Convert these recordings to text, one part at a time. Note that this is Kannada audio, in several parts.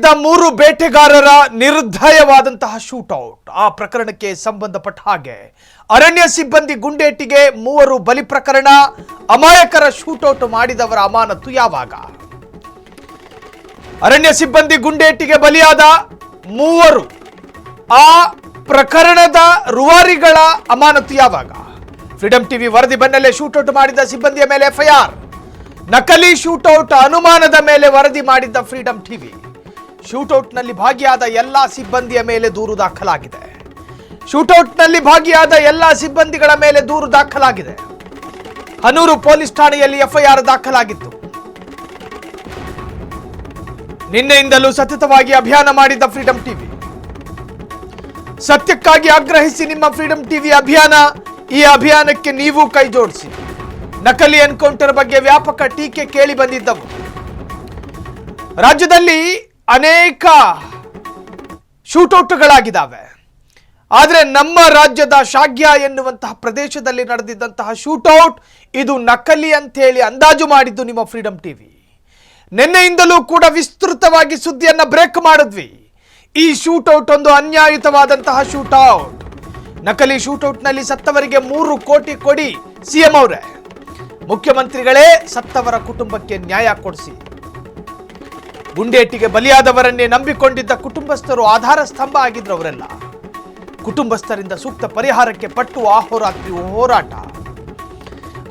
ಮಾಡಿದ್ದ 3 ಬೇಟೆಗಾರರ ನಿರ್ದಯವಾದಂತಹ ಶೂಟೌಟ್. ಆ ಪ್ರಕರಣಕ್ಕೆ ಸಂಬಂಧಪಟ್ಟ ಹಾಗೆ ಅರಣ್ಯ ಸಿಬ್ಬಂದಿ ಗುಂಡೇಟಿಗೆ 3 ಬಲಿ ಪ್ರಕರಣ. ಅಮಾಯಕರ ಶೂಟೌಟ್ ಮಾಡಿದವರ ಅಮಾನತು ಯಾವಾಗ? ಅರಣ್ಯ ಸಿಬ್ಬಂದಿ ಗುಂಡೇಟಿಗೆ ಬಲಿಯಾದ 3 ಆ ಪ್ರಕರಣದ ರೂವಾರಿಗಳ ಅಮಾನತು ಯಾವಾಗ? ಫ್ರೀಡಂ ಟಿವಿ ವರದಿ ಬೆನ್ನಲ್ಲೇ ಶೂಟೌಟ್ ಮಾಡಿದ ಸಿಬ್ಬಂದಿಯ ಮೇಲೆ ಎಫ್ಐಆರ್. ನಕಲಿ ಶೂಟೌಟ್ ಅನುಮಾನದ ಮೇಲೆ ವರದಿ ಮಾಡಿದ್ದ ಫ್ರೀಡಂ ಟಿವಿ. ಶೂಟೌಟ್ನಲ್ಲಿ ಭಾಗಿಯಾದ ಎಲ್ಲಾ ಸಿಬ್ಬಂದಿಯ ಮೇಲೆ ದೂರು ದಾಖಲಾಗಿದೆ. ಶೂಟೌಟ್ನಲ್ಲಿ ಭಾಗಿಯಾದ ಎಲ್ಲಾ ಸಿಬ್ಬಂದಿಗಳ ಮೇಲೆ ದೂರು ದಾಖಲಾಗಿದೆ. ಹನೂರು ಪೊಲೀಸ್ ಠಾಣೆಯಲ್ಲಿ ಎಫ್ಐಆರ್ ದಾಖಲಾಗಿತ್ತು. ನಿನ್ನೆಯಿಂದಲೂ ಸತತವಾಗಿ ಅಭಿಯಾನ ಮಾಡಿದ್ದ ಫ್ರೀಡಂ ಟಿವಿ. ಸತ್ಯಕ್ಕಾಗಿ ಆಗ್ರಹಿಸಿ ನಿಮ್ಮ ಫ್ರೀಡಂ ಟಿವಿ ಅಭಿಯಾನ. ಈ ಅಭಿಯಾನಕ್ಕೆ ನೀವು ಕೈ ಜೋಡಿಸಿ. ನಕಲಿ ಎನ್ಕೌಂಟರ್ ಬಗ್ಗೆ ವ್ಯಾಪಕ ಟೀಕೆ ಕೇಳಿ ಬಂದಿದ್ದವು. ರಾಜ್ಯದಲ್ಲಿ ಅನೇಕ ಶೂಟೌಟ್ಗಳಾಗಿದ್ದಾವೆ. ಆದರೆ ನಮ್ಮ ರಾಜ್ಯದ ಶಾಗ್ಯ ಎನ್ನುವಂತಹ ಪ್ರದೇಶದಲ್ಲಿ ನಡೆದಿದ್ದಂತಹ ಶೂಟೌಟ್ ಇದು ನಕಲಿ ಅಂತೇಳಿ ಅಂದಾಜು ಮಾಡಿದ್ದು ನಿಮ್ಮ ಫ್ರೀಡಂ ಟಿವಿ. ನಿನ್ನೆಯಿಂದಲೂ ಕೂಡ ವಿಸ್ತೃತವಾಗಿ ಸುದ್ದಿಯನ್ನ ಬ್ರೇಕ್ ಮಾಡಿದ್ವಿ. ಈ ಶೂಟೌಟ್ ಒಂದು ಅನ್ಯಾಯಯುತವಾದಂತಹ ಶೂಟೌಟ್. ನಕಲಿ ಶೂಟೌಟ್ನಲ್ಲಿ ಸತ್ತವರಿಗೆ 3 ಕೋಟಿ ಕೊಡಿ ಸಿಎಂ ಅವರೇ. ಮುಖ್ಯಮಂತ್ರಿಗಳೇ ಸತ್ತವರ ಕುಟುಂಬಕ್ಕೆ ನ್ಯಾಯ ಕೊಡಿಸಿ. ಗುಂಡೇಟಿಗೆ ಬಲಿಯಾದವರನ್ನೇ ನಂಬಿಕೊಂಡಿದ್ದ ಕುಟುಂಬಸ್ಥರು ಆಧಾರ ಸ್ತಂಭ ಆಗಿದ್ರು. ಅವರೆಲ್ಲ ಕುಟುಂಬಸ್ಥರಿಂದ ಸೂಕ್ತ ಪರಿಹಾರಕ್ಕೆ ಪಟ್ಟು ಅಹೋರಾತ್ರಿ ಹೋರಾಟ.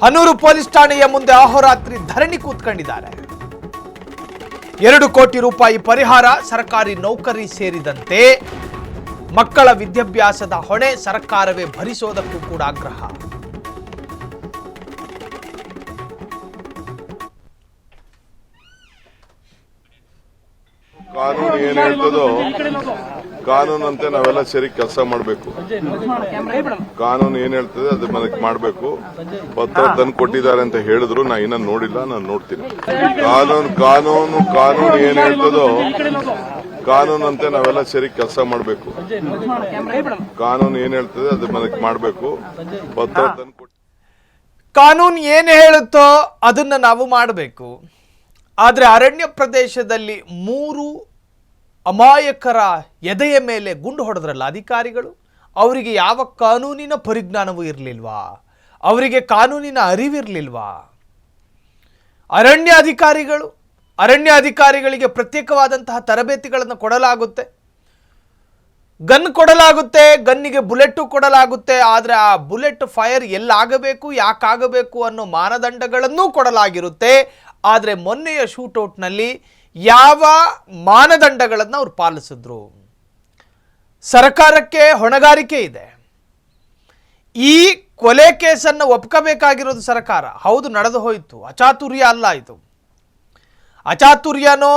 ಹನೂರು ಪೊಲೀಸ್ ಠಾಣೆಯ ಮುಂದೆ ಅಹೋರಾತ್ರಿ ಧರಣಿ ಕೂತ್ಕೊಂಡಿದ್ದಾರೆ. 2 ಕೋಟಿ ರೂಪಾಯಿ ಪರಿಹಾರ, ಸರ್ಕಾರಿ ನೌಕರಿ ಸೇರಿದಂತೆ ಮಕ್ಕಳ ವಿದ್ಯಾಭ್ಯಾಸದ ಹೊಣೆ ಸರ್ಕಾರವೇ ಭರಿಸೋದಕ್ಕೂ ಕೂಡ ಆಗ್ರಹ. ಕಾನೂನು ಏನ್ ಹೇಳ್ತದೋ ಕಾನೂನಂತೆ ನಾವೆಲ್ಲ ಸೇರಿ ಕೆಲಸ ಮಾಡಬೇಕು. ಕಾನೂನು ಏನ್ ಹೇಳ್ತದೆ ಅದು ಮನಕ್ಕೆ ಮಾಡಬೇಕು. ಪತ್ರ ತಂದು ಕೊಟ್ಟಿದ್ದಾರೆ ಅಂತ ಹೇಳಿದ್ರು ನಾ ಇನ್ನ ನೋಡಿಲ್ಲ, ನಾನು ನೋಡ್ತೀನಿ. ಕಾನೂನು ಏನ್ ಹೇಳ್ತದೋ ಕಾನೂನಂತೆ ನಾವೆಲ್ಲ ಸೇರಿ ಕೆಲಸ ಮಾಡಬೇಕು. ಕಾನೂನು ಏನ್ ಹೇಳ್ತದೆ ಅದು ಮನಕ್ಕೆ ಮಾಡಬೇಕು. ಪತ್ರ ತಂದು ಕಾನೂನು ಏನು ಹೇಳುತ್ತೋ ಅದನ್ನ ನಾವು ಮಾಡಬೇಕು. ಆದರೆ ಅರಣ್ಯ ಪ್ರದೇಶದಲ್ಲಿ 3 ಅಮಾಯಕರ ಎದೆಯ ಮೇಲೆ ಗುಂಡು ಹೊಡೆದ್ರಲ್ಲ ಅಧಿಕಾರಿಗಳು, ಅವರಿಗೆ ಯಾವ ಕಾನೂನಿನ ಪರಿಜ್ಞಾನವೂ ಇರಲಿಲ್ವಾ? ಅವರಿಗೆ ಕಾನೂನಿನ ಅರಿವಿರಲಿಲ್ವಾ? ಅರಣ್ಯ ಅಧಿಕಾರಿಗಳಿಗೆ ಪ್ರತ್ಯೇಕವಾದಂತಹ ತರಬೇತಿಗಳನ್ನು ಕೊಡಲಾಗುತ್ತೆ, ಗನ್ ಕೊಡಲಾಗುತ್ತೆ, ಗನ್ನಿಗೆ ಬುಲೆಟ್ ಕೊಡಲಾಗುತ್ತೆ. ಆದರೆ ಆ ಬುಲೆಟ್ ಫೈರ್ ಎಲ್ಲಾಗಬೇಕು, ಯಾಕಾಗಬೇಕು ಅನ್ನೋ ಮಾನದಂಡಗಳನ್ನೂ ಕೊಡಲಾಗಿರುತ್ತೆ. ಆದರೆ ಮೊನ್ನೆಯ ಶೂಟೌಟ್ನಲ್ಲಿ ಯಾವ ಮಾನದಂಡಗಳನ್ನು ಅವ್ರು ಪಾಲಿಸಿದ್ರು? ಸರ್ಕಾರಕ್ಕೆ ಹೊಣೆಗಾರಿಕೆ ಇದೆ. ಈ ಕೊಲೆ ಕೇಸನ್ನು ಒಪ್ಕೋಬೇಕಾಗಿರೋದು ಸರ್ಕಾರ. ಹೌದು, ನಡೆದು ಹೋಯಿತು, ಅಚಾತುರ್ಯ ಅಲ್ಲ ಇದು. ಅಚಾತುರ್ಯನೋ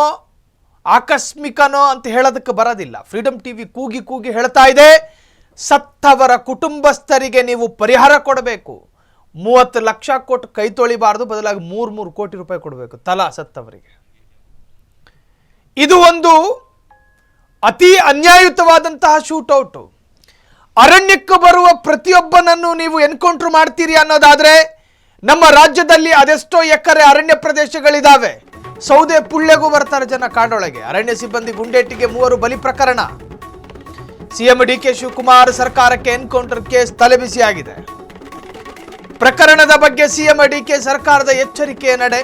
ಆಕಸ್ಮಿಕನೋ ಅಂತ ಹೇಳೋದಕ್ಕೆ ಬರೋದಿಲ್ಲ. ಫ್ರೀಡಂ ಟಿವಿ ಕೂಗಿ ಹೇಳ್ತಾ ಇದೆ, ಸತ್ತವರ ಕುಟುಂಬಸ್ಥರಿಗೆ ನೀವು ಪರಿಹಾರ ಕೊಡಬೇಕು. 30 ಲಕ್ಷ ಕೊಟ್ಟು ಕೈ ತೊಳಿಬಾರ್ದು, ಬದಲಾಗಿ 3 ಕೋಟಿ ರೂಪಾಯಿ ಕೊಡಬೇಕು ತಲಾ ಸತ್ತವರಿಗೆ. ಇದು ಒಂದು ಅತಿ ಅನ್ಯಾಯಯುತವಾದಂತಹ ಶೂಟೌಟು. ಅರಣ್ಯಕ್ಕೆ ಬರುವ ಪ್ರತಿಯೊಬ್ಬನನ್ನು ನೀವು ಎನ್ಕೌಂಟರ್ ಮಾಡ್ತೀರಿ ಅನ್ನೋದಾದ್ರೆ ನಮ್ಮ ರಾಜ್ಯದಲ್ಲಿ ಅದೆಷ್ಟೋ ಎಕರೆ ಅರಣ್ಯ ಪ್ರದೇಶಗಳಿದಾವೆ. ಸೌದೆ ಪುಳ್ಳೆಗೂ ಬರ್ತಾರೆ ಜನ ಕಾಡೊಳಗೆ. ಅರಣ್ಯ ಸಿಬ್ಬಂದಿ ಗುಂಡೇಟಿಗೆ 3 ಬಲಿ ಪ್ರಕರಣ. ಸಿಎಂ ಡಿಕೆ ಶಿವಕುಮಾರ್ ಸರ್ಕಾರಕ್ಕೆ ಎನ್ಕೌಂಟರ್ ಕೇಸ್ ತಲೆಬಿಸಿಯಾಗಿದೆ. ಪ್ರಕರಣದ ಬಗ್ಗೆ ಸಿಎಂ ಡಿಕೆ ಸರ್ಕಾರದ ಎಚ್ಚರಿಕೆಯ ನಡೆ.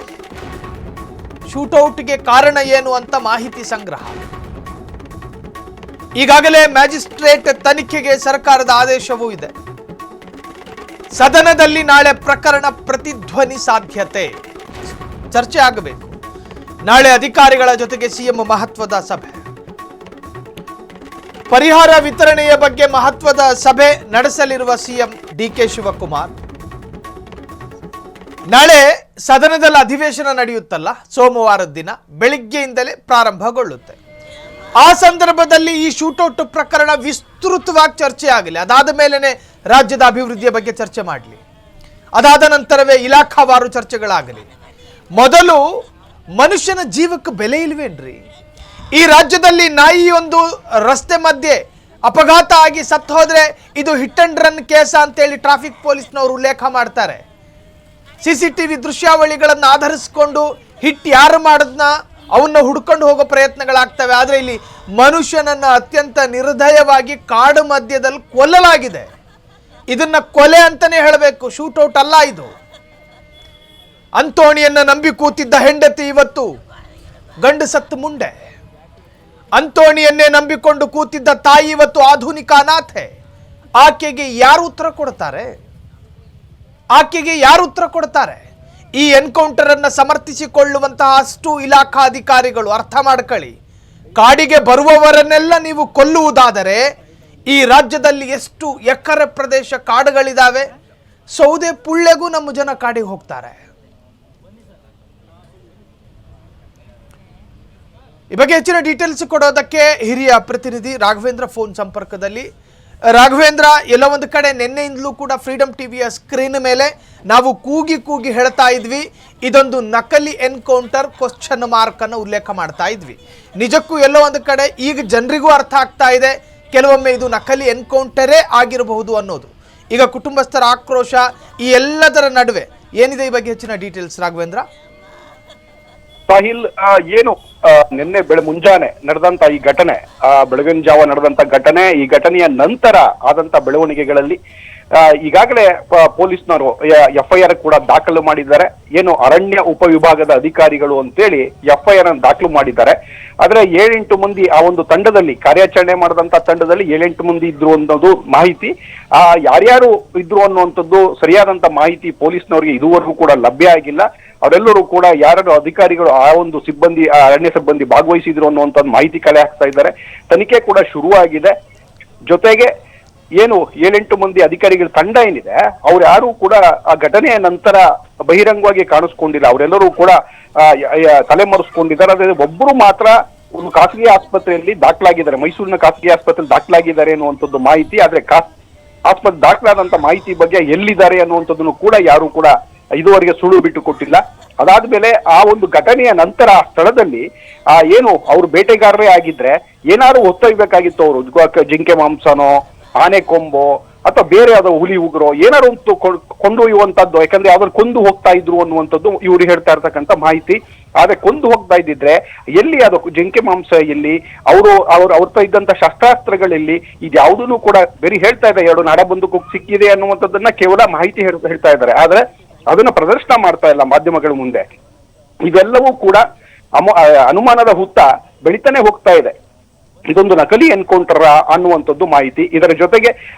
ಶೂಟೌಟ್ಗೆ ಕಾರಣ ಏನು ಅಂತ ಮಾಹಿತಿ ಸಂಗ್ರಹ. ಈಗಾಗಲೇ ಮ್ಯಾಜಿಸ್ಟ್ರೇಟ್ ತನಿಖೆಗೆ ಸರ್ಕಾರದ ಆದೇಶವೂ ಇದೆ. ಸದನದಲ್ಲಿ ನಾಳೆ ಪ್ರಕರಣ ಪ್ರತಿಧ್ವನಿ ಸಾಧ್ಯತೆ, ಚರ್ಚೆ ಆಗಬೇಕು. ನಾಳೆ ಅಧಿಕಾರಿಗಳ ಜೊತೆಗೆ ಸಿಎಂ ಮಹತ್ವದ ಸಭೆ. ಪರಿಹಾರ ವಿತರಣೆಯ ಬಗ್ಗೆ ಮಹತ್ವದ ಸಭೆ ನಡೆಸಲಿರುವ ಸಿಎಂ ಡಿಕೆ ಶಿವಕುಮಾರ್. ನಾಳೆ ಸದನದಲ್ಲಿ ಅಧಿವೇಶನ ನಡೆಯುತ್ತಲ್ಲ, ಸೋಮವಾರದ ದಿನ ಬೆಳಿಗ್ಗೆಯಿಂದಲೇ ಪ್ರಾರಂಭಗೊಳ್ಳುತ್ತೆ. ಆ ಸಂದರ್ಭದಲ್ಲಿ ಈ ಶೂಟೌಟ್ ಪ್ರಕರಣ ವಿಸ್ತೃತವಾಗಿ ಚರ್ಚೆ ಆಗಲಿ. ಅದಾದ ಮೇಲೆನೆ ರಾಜ್ಯದ ಅಭಿವೃದ್ಧಿಯ ಬಗ್ಗೆ ಚರ್ಚೆ ಮಾಡಲಿ. ಅದಾದ ನಂತರವೇ ಇಲಾಖಾವಾರು ಚರ್ಚೆಗಳಾಗಲಿ. ಮೊದಲು ಮನುಷ್ಯನ ಜೀವಕ್ಕೆ ಬೆಲೆ ಇಲ್ವೇನ್ರಿ? ಈ ರಾಜ್ಯದಲ್ಲಿ ನಾಯಿಯೊಂದು ರಸ್ತೆ ಮಧ್ಯೆ ಅಪಘಾತ ಆಗಿ ಸತ್ತು ಹೋದ್ರೆ ಇದು ಹಿಟ್ ಅಂಡ್ ರನ್ ಕೇಸ ಅಂತೇಳಿ ಟ್ರಾಫಿಕ್ ಪೊಲೀಸ್ನವರು ಉಲ್ಲೇಖ ಮಾಡ್ತಾರೆ. ಸಿಸಿಟಿವಿ ದೃಶ್ಯಾವಳಿಗಳನ್ನು ಆಧರಿಸಿಕೊಂಡು ಹಿಟ್ ಯಾರು ಮಾಡೋದನ್ನ ಅವನ್ನ ಹುಡ್ಕೊಂಡು ಹೋಗೋ ಪ್ರಯತ್ನಗಳಾಗ್ತವೆ. ಆದರೆ ಇಲ್ಲಿ ಮನುಷ್ಯನನ್ನು ಅತ್ಯಂತ ನಿರ್ದಯವಾಗಿ ಕಾಡು ಮಧ್ಯದಲ್ಲಿ ಕೊಲ್ಲಲಾಗಿದೆ. ಇದನ್ನ ಕೊಲೆ ಅಂತಾನೆ ಹೇಳಬೇಕು, ಶೂಟೌಟ್ ಅಲ್ಲ ಇದು. ಅಂತೋಣಿಯನ್ನ ನಂಬಿ ಕೂತಿದ್ದ ಹೆಂಡತಿ ಇವತ್ತು ಗಂಡು ಸತ್ತು ಮುಂಡೆ. ಅಂತೋಣಿಯನ್ನೇ ನಂಬಿಕೊಂಡು ಕೂತಿದ್ದ ತಾಯಿ ಇವತ್ತು ಆಧುನಿಕ ಅನಾಥೆ. ಆಕೆಗೆ ಯಾರು ಉತ್ತರ ಕೊಡ್ತಾರೆ? ಆಕೆಗೆ ಯಾರು ಉತ್ತರ ಕೊಡ್ತಾರೆ? ಈ ಎನ್ಕೌಂಟರ್ ಅನ್ನು ಸಮರ್ಥಿಸಿಕೊಳ್ಳುವಂತಹ ಅಷ್ಟು ಇಲಾಖಾಧಿಕಾರಿಗಳು ಅರ್ಥ ಮಾಡ್ಕೊಳ್ಳಿ. ಕಾಡಿಗೆ ಬರುವವರನ್ನೆಲ್ಲ ನೀವು ಕೊಲ್ಲುವುದಾದರೆ ಈ ರಾಜ್ಯದಲ್ಲಿ ಎಷ್ಟು ಎಕರೆ ಪ್ರದೇಶ ಕಾಡುಗಳಿದಾವೆ? ಸೌದೆ ಪುಳ್ಳೆಗೂ ನಮ್ಮ ಜನ ಕಾಡಿಗೆ ಹೋಗ್ತಾರೆ. ಈ ಬಗ್ಗೆ ಹೆಚ್ಚಿನ ಡೀಟೇಲ್ಸ್ ಕೊಡೋದಕ್ಕೆ ಹಿರಿಯ ಪ್ರತಿನಿಧಿ ರಾಘವೇಂದ್ರ ಫೋನ್ ಸಂಪರ್ಕದಲ್ಲಿ. ರಾಘವೇಂದ್ರ, ಎಲ್ಲ ಒಂದು ಕಡೆ ನಿನ್ನೆಯಿಂದಲೂ ಕೂಡ ಫ್ರೀಡಮ್ ಟಿವಿಯ ಸ್ಕ್ರೀನ್ ಮೇಲೆ ನಾವು ಕೂಗಿ ಕೂಗಿ ಹೇಳ್ತಾ ಇದ್ವಿ, ಇದೊಂದು ನಕಲಿ ಎನ್ಕೌಂಟರ್ ಕ್ವಶನ್ ಮಾರ್ಕ್ ಅನ್ನು ಉಲ್ಲೇಖ ಮಾಡ್ತಾ ಇದ್ವಿ. ನಿಜಕ್ಕೂ ಎಲ್ಲೋ ಒಂದು ಕಡೆ ಈಗ ಜನರಿಗೂ ಅರ್ಥ ಆಗ್ತಾ ಇದೆ, ಕೆಲವೊಮ್ಮೆ ಇದು ನಕಲಿ ಎನ್ಕೌಂಟರೇ ಆಗಿರಬಹುದು ಅನ್ನೋದು. ಈಗ ಕುಟುಂಬಸ್ಥರ ಆಕ್ರೋಶ, ಈ ಎಲ್ಲದರ ನಡುವೆ ಏನಿದೆ ಈ ಬಗ್ಗೆ ಹೆಚ್ಚಿನ ಡೀಟೇಲ್ಸ್ ರಾಘವೇಂದ್ರ? ಸಾಹಿಲ್, ಏನು ನಿನ್ನೆ ಮುಂಜಾನೆ ನಡೆದಂತ ಈ ಘಟನೆ, ಬೆಳಗಿನ ಜಾವ ನಡೆದಂತ ಘಟನೆ, ಈ ಘಟನೆಯ ನಂತರ ಆದಂತ ಬೆಳವಣಿಗೆಗಳಲ್ಲಿ ಈಗಾಗಲೇ ಪೊಲೀಸ್ನವರು FIR ಕೂಡ ದಾಖಲು ಮಾಡಿದ್ದಾರೆ. ಏನು ಅರಣ್ಯ ಉಪವಿಭಾಗದ ಅಧಿಕಾರಿಗಳು ಅಂತೇಳಿ FIR ಅನ್ನು ದಾಖಲು ಮಾಡಿದ್ದಾರೆ. ಆದ್ರೆ 7-8 ಮಂದಿ ಆ ಒಂದು ತಂಡದಲ್ಲಿ ಕಾರ್ಯಾಚರಣೆ ಮಾಡಿದಂತ ತಂಡದಲ್ಲಿ 7-8 ಮಂದಿ ಇದ್ರು ಅನ್ನೋದು ಮಾಹಿತಿ. ಯಾರ್ಯಾರು ಇದ್ರು ಅನ್ನುವಂಥದ್ದು ಸರಿಯಾದಂತ ಮಾಹಿತಿ ಪೊಲೀಸ್ನವರಿಗೆ ಇದುವರೆಗೂ ಕೂಡ ಲಭ್ಯ ಆಗಿಲ್ಲ. ಅವರೆಲ್ಲರೂ ಕೂಡ ಯಾರು ಅಧಿಕಾರಿಗಳು ಆ ಒಂದು ಸಿಬ್ಬಂದಿ, ಅರಣ್ಯ ಸಿಬ್ಬಂದಿ ಭಾಗವಹಿಸಿದ್ರು ಅನ್ನುವಂಥ ಮಾಹಿತಿ ಕಲೆ ಹಾಕ್ತಾ ಇದ್ದಾರೆ. ತನಿಖೆ ಕೂಡ ಶುರುವಾಗಿದೆ. ಜೊತೆಗೆ ಏನು 7-8 ಮಂದಿ ಅಧಿಕಾರಿಗಳ ತಂಡ ಏನಿದೆ, ಅವ್ರು ಯಾರು ಕೂಡ ಆ ಘಟನೆಯ ನಂತರ ಬಹಿರಂಗವಾಗಿ ಕಾಣಿಸ್ಕೊಂಡಿಲ್ಲ. ಅವರೆಲ್ಲರೂ ಕೂಡ ತಲೆಮರೆಸ್ಕೊಂಡಿದ್ದಾರೆ. ಅದೇ ಒಬ್ಬರು ಮಾತ್ರ ಒಂದು ಖಾಸಗಿ ಆಸ್ಪತ್ರೆಯಲ್ಲಿ ದಾಖಲಾಗಿದ್ದಾರೆ, ಮೈಸೂರಿನ ಖಾಸಗಿ ಆಸ್ಪತ್ರೆಯಲ್ಲಿ ದಾಖಲಾಗಿದ್ದಾರೆ ಅನ್ನುವಂಥದ್ದು ಮಾಹಿತಿ. ಆದ್ರೆ ಆಸ್ಪತ್ರೆ ದಾಖಲಾದಂತ ಮಾಹಿತಿ ಬಗ್ಗೆ ಎಲ್ಲಿದ್ದಾರೆ ಅನ್ನುವಂಥದ್ದನ್ನು ಕೂಡ ಯಾರು ಕೂಡ ಇದುವರೆಗೆ ಸುಳ್ಳು ಬಿಟ್ಟು ಕೊಟ್ಟಿಲ್ಲ. ಅದಾದ್ಮೇಲೆ ಆ ಒಂದು ಘಟನೆಯ ನಂತರ ಆ ಸ್ಥಳದಲ್ಲಿ ಏನು ಅವ್ರು ಬೇಟೆಗಾರರೇ ಆಗಿದ್ರೆ ಏನಾದ್ರು ಹೊತ್ತೊಯ್ಬೇಕಾಗಿತ್ತು. ಅವರು ಜಿಂಕೆ ಮಾಂಸನೋ, ಆನೆ ಕೊಂಬೋ ಅಥವಾ ಬೇರೆ ಯಾವ್ದೋ ಹುಲಿ ಉಗ್ರೋ ಏನಾರು ಒಂದು ಕೊಂಡೊಯ್ಯುವಂತದ್ದು, ಯಾಕಂದ್ರೆ ಯಾವ್ದಾದ್ರು ಕೊಂದು ಹೋಗ್ತಾ ಇದ್ರು ಅನ್ನುವಂಥದ್ದು ಇವ್ರು ಹೇಳ್ತಾ ಇರ್ತಕ್ಕಂಥ ಮಾಹಿತಿ. ಆದ್ರೆ ಕೊಂದು ಹೋಗ್ತಾ ಇದ್ದಿದ್ರೆ ಎಲ್ಲಿ ಅದು ಜಿಂಕೆ ಮಾಂಸ ಎಲ್ಲಿ, ಅವ್ರ ಇದ್ದಂತ ಶಸ್ತ್ರಾಸ್ತ್ರಗಳಲ್ಲಿ ಇದ್ಯಾವುದೂ ಕೂಡ ಬೇರೆ ಹೇಳ್ತಾ ಇದೆ. 2 ನಾಡಬಂದೂಕು ಸಿಕ್ಕಿದೆ ಅನ್ನುವಂಥದ್ದನ್ನ ಕೇವಲ ಮಾಹಿತಿ ಹೇಳ್ತಾ ಇದ್ದಾರೆ. ಆದ್ರೆ ಅದನ್ನ ಪ್ರದರ್ಶನ ಮಾಡ್ತಾ ಇಲ್ಲ ಮಾಧ್ಯಮಗಳ ಮುಂದೆ. ಇವೆಲ್ಲವೂ ಕೂಡ ಅನುಮಾನದ ಹುತ್ತ ಬೆಳಿತಾನೆ ಹೋಗ್ತಾ ಇದೆ. ಇದೊಂದು ನಕಲಿ ಎನ್ಕೌಂಟರ್ ಅನ್ನುವಂಥದ್ದು ಮಾಹಿತಿ. ಇದರ ಜೊತೆಗೆ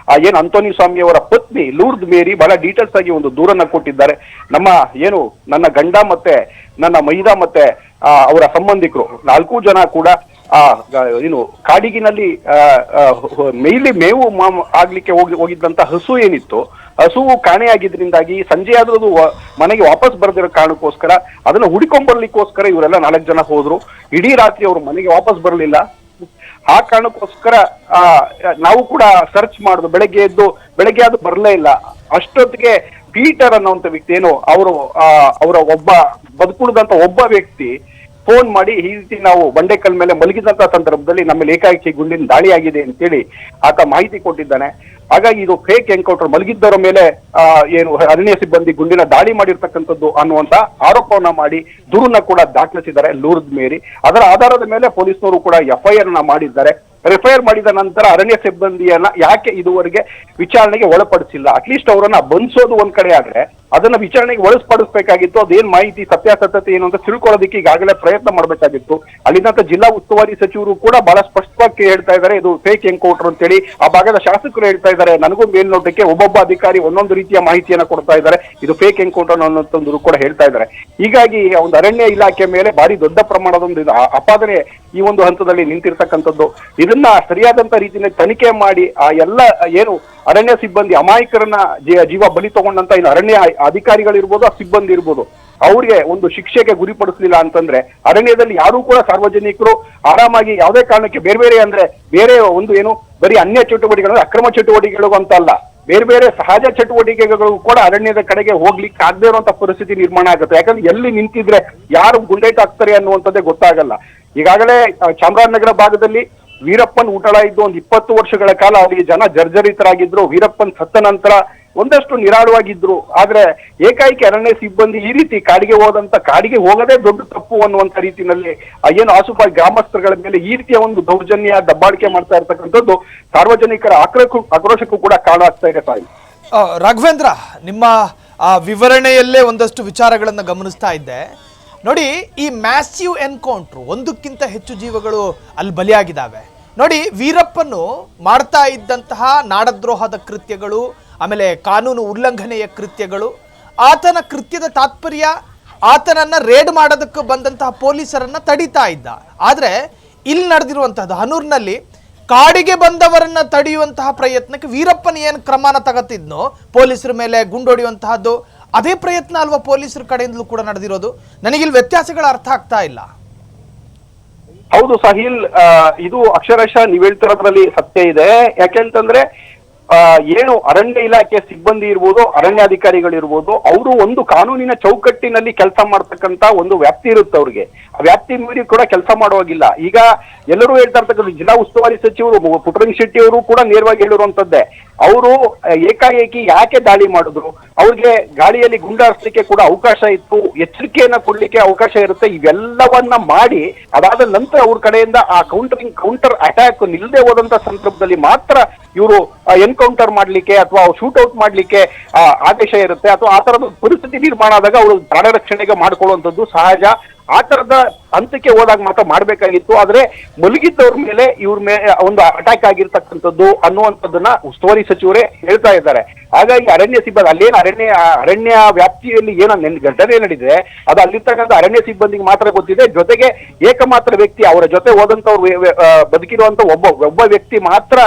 ಏನು ಅಂತೋನಿ ಸ್ವಾಮಿ ಅವರ ಪತ್ನಿ ಲೂರ್ದ್ ಮೇರಿ ಬಹಳ ಡೀಟೇಲ್ಸ್ ಆಗಿ ಒಂದು ದೂರನ್ನ ಕೊಟ್ಟಿದ್ದಾರೆ. ನನ್ನ ಗಂಡ ಮತ್ತೆ ನನ್ನ ಮೈದಾ ಮತ್ತೆ ಅವರ ಸಂಬಂಧಿಕರು 4 ಜನ ಕೂಡ ಏನು ಕಾಡಿಗಿನಲ್ಲಿ ಮೇವು ಆಗ್ಲಿಕ್ಕೆ ಹೋಗಿದ್ದಂತ ಹಸು ಏನಿತ್ತು, ಹಸುವು ಕಾಣೆಯಾಗಿದ್ರಿಂದಾಗಿ ಸಂಜೆ ಆದ್ರೂ ಮನೆಗೆ ವಾಪಸ್ ಬರದಿರೋ ಕಾರಣಕ್ಕೋಸ್ಕರ ಅದನ್ನ ಹುಡಿಕೊಂಡ್ಬರ್ಲಿಕ್ಕೋಸ್ಕರ ಇವರೆಲ್ಲ 4 ಜನ ಹೋದ್ರು. ಇಡೀ ರಾತ್ರಿ ಅವರು ಮನೆಗೆ ವಾಪಸ್ ಬರಲಿಲ್ಲ. ಆ ಕಾರಣಕ್ಕೋಸ್ಕರ ನಾವು ಕೂಡ ಸರ್ಚ್ ಮಾಡುದು, ಬೆಳಗ್ಗೆ ಅದು ಬರಲೇ ಇಲ್ಲ. ಅಷ್ಟೊತ್ತಿಗೆ ಪೀಟರ್ ಅನ್ನುವಂಥ ವ್ಯಕ್ತಿ, ಏನು ಅವರ ಒಬ್ಬ ಬದುಕುಳಿದಂತ ಒಬ್ಬ ವ್ಯಕ್ತಿ ಫೋನ್ ಮಾಡಿ ಈ ರೀತಿ ನಾವು ಬಂಡೆಕಲ್ ಮೇಲೆ ಮಲಗಿದಂತ ಸಂದರ್ಭದಲ್ಲಿ ನಮ್ಮ ಏಕಾಏಕಿ ಗುಂಡಿನ ದಾಳಿ ಆಗಿದೆ ಅಂತೇಳಿ ಆತ ಮಾಹಿತಿ ಕೊಟ್ಟಿದ್ದಾನೆ. ಹಾಗಾಗಿ ಇದು ಫೇಕ್ ಎನ್ಕೌಂಟರ್, ಮಲಗಿದ್ದವರ ಮೇಲೆ ಏನು ಅರಣ್ಯ ಸಿಬ್ಬಂದಿ ಗುಂಡಿನ ದಾಳಿ ಮಾಡಿರ್ತಕ್ಕಂಥದ್ದು ಅನ್ನುವಂತ ಆರೋಪವನ್ನ ಮಾಡಿ ದೂರನ್ನ ಕೂಡ ದಾಖಲಿಸಿದ್ದಾರೆ ಲೂರ್ದ್ ಮೇರಿ. ಅದರ ಆಧಾರದ ಮೇಲೆ ಪೊಲೀಸ್ನವರು ಕೂಡ FIR ಮಾಡಿದ್ದಾರೆ. FIR ಮಾಡಿದ ನಂತರ ಅರಣ್ಯ ಸಿಬ್ಬಂದಿಯನ್ನ ಯಾಕೆ ಇದುವರೆಗೆ ವಿಚಾರಣೆಗೆ ಒಳಪಡಿಸಿಲ್ಲ? ಅಟ್ಲೀಸ್ಟ್ ಅವರನ್ನ ಬಂಧಿಸೋದು ಒಂದ್ ಕಡೆ ಆದ್ರೆ ಅದನ್ನ ವಿಚಾರಣೆಗೆ ಒಳಪಡಿಸಬೇಕಾಗಿತ್ತು. ಅದೇನ್ ಮಾಹಿತಿ, ಸತ್ಯಾಸತ್ಯತೆ ಏನು ಅಂತ ತಿಳ್ಕೊಳ್ಳೋದಕ್ಕೆ ಈಗಾಗಲೇ ಪ್ರಯತ್ನ ಮಾಡಬೇಕಾಗಿತ್ತು. ಅಲ್ಲಿಂದ ಜಿಲ್ಲಾ ಉಸ್ತುವಾರಿ ಸಚಿವರು ಕೂಡ ಬಹಳ ಸ್ಪಷ್ಟವಾಗಿ ಹೇಳ್ತಾ ಇದ್ದಾರೆ ಇದು ಫೇಕ್ ಎನ್ಕೌಂಟರ್ ಅಂತೇಳಿ. ಆ ಭಾಗದ ಶಾಸಕರು ಹೇಳ್ತಾ ಇದ್ದಾರೆ, ನನಗೂ ಮೇಲ್ನೋಟಕ್ಕೆ ಒಬ್ಬೊಬ್ಬ ಅಧಿಕಾರಿ ಒಂದೊಂದು ರೀತಿಯ ಮಾಹಿತಿಯನ್ನ ಕೊಡ್ತಾ ಇದ್ದಾರೆ, ಇದು ಫೇಕ್ ಎನ್ಕೌಂಟರ್ ಅನ್ನೋದು ಕೂಡ ಹೇಳ್ತಾ ಇದ್ದಾರೆ. ಹೀಗಾಗಿ ಒಂದು ಅರಣ್ಯ ಇಲಾಖೆ ಮೇಲೆ ಭಾರಿ ದೊಡ್ಡ ಪ್ರಮಾಣದ ಒಂದು ಅಪಾದನೆ ಈ ಒಂದು ಹಂತದಲ್ಲಿ ನಿಂತಿರ್ತಕ್ಕಂಥದ್ದು. ಇದನ್ನ ಸರಿಯಾದಂತ ರೀತಿಯಲ್ಲಿ ತನಿಖೆ ಮಾಡಿ ಆ ಎಲ್ಲ ಏನು ಅರಣ್ಯ ಸಿಬ್ಬಂದಿ ಅಮಾಯಕರನ್ನ ಜೀವ ಬಲಿ ತಗೊಂಡಂತ ಇನ್ನು ಅರಣ್ಯ ಅಧಿಕಾರಿಗಳಿರ್ಬೋದು, ಆ ಸಿಬ್ಬಂದಿ ಇರ್ಬೋದು, ಅವ್ರಿಗೆ ಒಂದು ಶಿಕ್ಷೆಗೆ ಗುರಿಪಡಿಸಲಿಲ್ಲ ಅಂತಂದ್ರೆ ಅರಣ್ಯದಲ್ಲಿ ಯಾರು ಕೂಡ ಸಾರ್ವಜನಿಕರು ಆರಾಮಾಗಿ ಯಾವುದೇ ಕಾರಣಕ್ಕೆ ಬೇರೆ ಒಂದು ಏನು ಬರೀ ಅನ್ಯ ಚಟುವಟಿಕೆಗಳು, ಅಕ್ರಮ ಚಟುವಟಿಕೆಗಳು ಅಂತ ಅಲ್ಲ, ಬೇರೆ ಸಹಜ ಚಟುವಟಿಕೆಗಳು ಕೂಡ ಅರಣ್ಯದ ಕಡೆಗೆ ಹೋಗ್ಲಿಕ್ಕೆ ಆಗದೇ ಇರುವಂತ ಪರಿಸ್ಥಿತಿ ನಿರ್ಮಾಣ ಆಗುತ್ತೆ. ಯಾಕಂದ್ರೆ ಎಲ್ಲಿ ನಿಂತಿದ್ರೆ ಯಾರು ಗುಂಡೇಟ್ ಆಗ್ತಾರೆ ಅನ್ನುವಂಥದ್ದೇ ಗೊತ್ತಾಗಲ್ಲ. ಈಗಾಗಲೇ ಚಾಮರಾಜನಗರ ಭಾಗದಲ್ಲಿ ವೀರಪ್ಪನ್ ಊಟಳ ಇದ್ದು ಒಂದು 20 ವರ್ಷಗಳ ಕಾಲ ಅವರಿಗೆ ಜನ ಜರ್ಜರಿತರಾಗಿದ್ರು. ವೀರಪ್ಪನ್ ಸತ್ತ ನಂತರ ಒಂದಷ್ಟು ನಿರಾಳವಾಗಿದ್ರು. ಆದ್ರೆ ಏಕಾಏಕಿ ಅರಣ್ಯ ಸಿಬ್ಬಂದಿ ಈ ರೀತಿ ಕಾಡಿಗೆ ಹೋಗದೇ ದೊಡ್ಡ ತಪ್ಪು ಅನ್ನುವಂತ ರೀತಿಯಲ್ಲಿ ಏನು ಆಸುಪಾಯಿ ಗ್ರಾಮಸ್ಥರುಗಳ ಮೇಲೆ ಈ ರೀತಿಯ ಒಂದು ದೌರ್ಜನ್ಯ ದಬ್ಬಾಳಿಕೆ ಮಾಡ್ತಾ ಇರ್ತಕ್ಕಂಥದ್ದು ಸಾರ್ವಜನಿಕರ ಆಕ್ರೋಶಕ್ಕೂ ಕೂಡ ಕಾರಣ ಆಗ್ತಾ ಇದೆ ಸಾಯಿ. ರಾಘವೇಂದ್ರ, ನಿಮ್ಮ ವಿವರಣೆಯಲ್ಲೇ ಒಂದಷ್ಟು ವಿಚಾರಗಳನ್ನು ಗಮನಿಸ್ತಾ ಇದ್ದೆ. ನೋಡಿ, ಈ ಮ್ಯಾಸಿವ್ ಎನ್ಕೌಂಟ್ರು, ಒಂದಕ್ಕಿಂತ ಹೆಚ್ಚು ಜೀವಗಳು ಅಲ್ಲಿ ಬಲಿಯಾಗಿದ್ದಾವೆ. ನೋಡಿ, ವೀರಪ್ಪನು ಮಾಡ್ತಾ ಇದ್ದಂತಹ ನಾಡದ್ರೋಹದ ಕೃತ್ಯಗಳು, ಆಮೇಲೆ ಕಾನೂನು ಉಲ್ಲಂಘನೆಯ ಕೃತ್ಯಗಳು, ಆತನ ಕೃತ್ಯದ ತಾತ್ಪರ್ಯ ಆತನನ್ನ ರೇಡ್ ಮಾಡೋದಕ್ಕೆ ಬಂದಂತಹ ಪೊಲೀಸರನ್ನ ತಡೀತಾ ಇದ್ದ. ಆದರೆ ಇಲ್ಲಿ ನಡೆದಿರುವಂತಹದ್ದು ಹನೂರ್ನಲ್ಲಿ ಕಾಡಿಗೆ ಬಂದವರನ್ನ ತಡೆಯುವಂತಹ ಪ್ರಯತ್ನಕ್ಕೆ ವೀರಪ್ಪನ ಏನು ಕ್ರಮನ ತಗತ್ತಿದ್ನೋ, ಪೊಲೀಸರ ಮೇಲೆ ಗುಂಡೊಡೆಯುವಂತಹದ್ದು, ಅದೇ ಪ್ರಯತ್ನ ಅಲ್ವಾ ಪೊಲೀಸರ ಕಡೆಯಿಂದಲೂ ಕೂಡ ನಡೆದಿರೋದು? ನನಗಿಲ್ಲಿ ವ್ಯತ್ಯಾಸಗಳು ಅರ್ಥ ಆಗ್ತಾ ಇಲ್ಲ. ಹೌದು ಸಾಹಿಲ್, ಇದು ಅಕ್ಷರಶಃ ನೀವ್ ಹೇಳ್ತಿರೋದ್ರಲ್ಲಿ ಸತ್ಯ ಇದೆ. ಯಾಕೆಂತಂದ್ರೆ ಏನು ಅರಣ್ಯ ಇಲಾಖೆ ಸಿಬ್ಬಂದಿ ಇರ್ಬೋದು, ಅರಣ್ಯಾಧಿಕಾರಿಗಳಿರ್ಬೋದು, ಅವರು ಒಂದು ಕಾನೂನಿನ ಚೌಕಟ್ಟಿನಲ್ಲಿ ಕೆಲಸ ಮಾಡ್ತಕ್ಕಂತ ಒಂದು ವ್ಯಾಪ್ತಿ ಇರುತ್ತೆ ಅವ್ರಿಗೆ. ಆ ವ್ಯಾಪ್ತಿ ಮೀರಿ ಕೂಡ ಕೆಲಸ ಮಾಡುವಾಗಿಲ್ಲ. ಈಗ ಎಲ್ಲರೂ ಹೇಳ್ತಾ ಇರ್ತಕ್ಕಂಥ ಜಿಲ್ಲಾ ಉಸ್ತುವಾರಿ ಸಚಿವರು ಪುಟ್ಟರಂಗ ಶೆಟ್ಟಿ ಅವರು ಕೂಡ ನೇರವಾಗಿ ಹೇಳಿರುವಂತದ್ದೇ. ಅವರು ಏಕಾಏಕಿ ಯಾಕೆ ದಾಳಿ ಮಾಡಿದ್ರು, ಅವ್ರಿಗೆ ಗಾಳಿಯಲ್ಲಿ ಗುಂಡಾರಿಸಲಿಕ್ಕೆ ಕೂಡ ಅವಕಾಶ ಇತ್ತು, ಎಚ್ಚರಿಕೆಯನ್ನ ಕೊಡ್ಲಿಕ್ಕೆ ಅವಕಾಶ ಇರುತ್ತೆ. ಇವೆಲ್ಲವನ್ನ ಮಾಡಿ ಅದಾದ ನಂತರ ಅವ್ರ ಕಡೆಯಿಂದ ಆ ಕೌಂಟರ್ ಅಟ್ಯಾಕ್ ನಿಲ್ಲದೆ ಹೋದಂತ ಸಂದರ್ಭದಲ್ಲಿ ಮಾತ್ರ ಇವರು ಎನ್ಕೌಂಟರ್ ಮಾಡ್ಲಿಕ್ಕೆ ಅಥವಾ ಶೂಟ್ ಔಟ್ ಮಾಡ್ಲಿಕ್ಕೆ ಆದೇಶ ಇರುತ್ತೆ. ಅಥವಾ ಆ ತರದ ಪರಿಸ್ಥಿತಿ ನಿರ್ಮಾಣ ಆದಾಗ ಅವರು ಪ್ರಾಣ ರಕ್ಷಣೆಗೆ ಮಾಡ್ಕೊಳ್ಳುವಂಥದ್ದು ಸಹಜ. ಆ ತರದ ಹಂತಕ್ಕೆ ಹೋದಾಗ ಮಾತ್ರ ಮಾಡ್ಬೇಕಾಗಿತ್ತು. ಆದ್ರೆ ಮಲಗಿದ್ದವ್ರ ಮೇಲೆ ಇವ್ರ ಮೇಲೆ ಒಂದು ಅಟ್ಯಾಕ್ ಆಗಿರ್ತಕ್ಕಂಥದ್ದು ಅನ್ನುವಂಥದ್ದನ್ನ ಉಸ್ತುವಾರಿ ಸಚಿವರೇ ಹೇಳ್ತಾ ಇದ್ದಾರೆ. ಹಾಗಾಗಿ ಅರಣ್ಯ ಸಿಬ್ಬಂದಿ ಅಲ್ಲೇನು ಅರಣ್ಯ ವ್ಯಾಪ್ತಿಯಲ್ಲಿ ಏನೋ ಘಟನೆ ನಡೆದಿದೆ ಅದು ಅಲ್ಲಿರ್ತಕ್ಕಂಥ ಅರಣ್ಯ ಸಿಬ್ಬಂದಿಗೆ ಮಾತ್ರ ಗೊತ್ತಿದೆ. ಜೊತೆಗೆ ಏಕಮಾತ್ರ ವ್ಯಕ್ತಿ, ಅವರ ಜೊತೆ ಹೋದಂತವ್ರು ಬದುಕಿರುವಂತ ಒಬ್ಬ ವ್ಯಕ್ತಿ ಮಾತ್ರ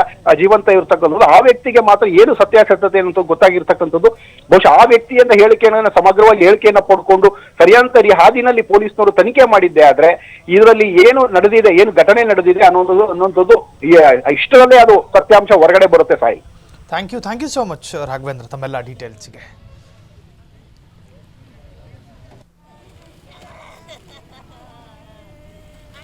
ಜೀವಂತ ಇರ್ತಕ್ಕಂಥದ್ದು. ಆ ವ್ಯಕ್ತಿಗೆ ಮಾತ್ರ ಏನು ಸತ್ಯಾಸತ್ಯತೆ ಅಂತ ಗೊತ್ತಾಗಿರ್ತಕ್ಕಂಥದ್ದು. ಬಹುಶಃ ಆ ವ್ಯಕ್ತಿಯನ್ನ ಹೇಳಿಕೆಯನ್ನ ಸಮಗ್ರವಾಗಿ ಹೇಳಿಕೆಯನ್ನ ಪಡ್ಕೊಂಡು ಸರಿಯಾದ ಹಾದಿನಲ್ಲಿ ಪೊಲೀಸ್ನವರು ತನಿಖೆ ಮಾಡಿದ್ದೆ ಆದ್ರೆ ಇದರಲ್ಲಿ ಏನು ನಡೆದಿದೆ, ಏನು ಘಟನೆ ನಡೆದಿದೆ ಅನ್ನೋಂಥದ್ದು ಇಷ್ಟರಲ್ಲೇ ಅದು ಸತ್ಯಾಂಶ ಹೊರಗಡೆ ಬರುತ್ತೆ ಸಾಯಿ. Thank you so much Raghavendra, ತಮ್ಮೆಲ್ಲ ಡೀಟೇಲ್ಸ್ಗೆ.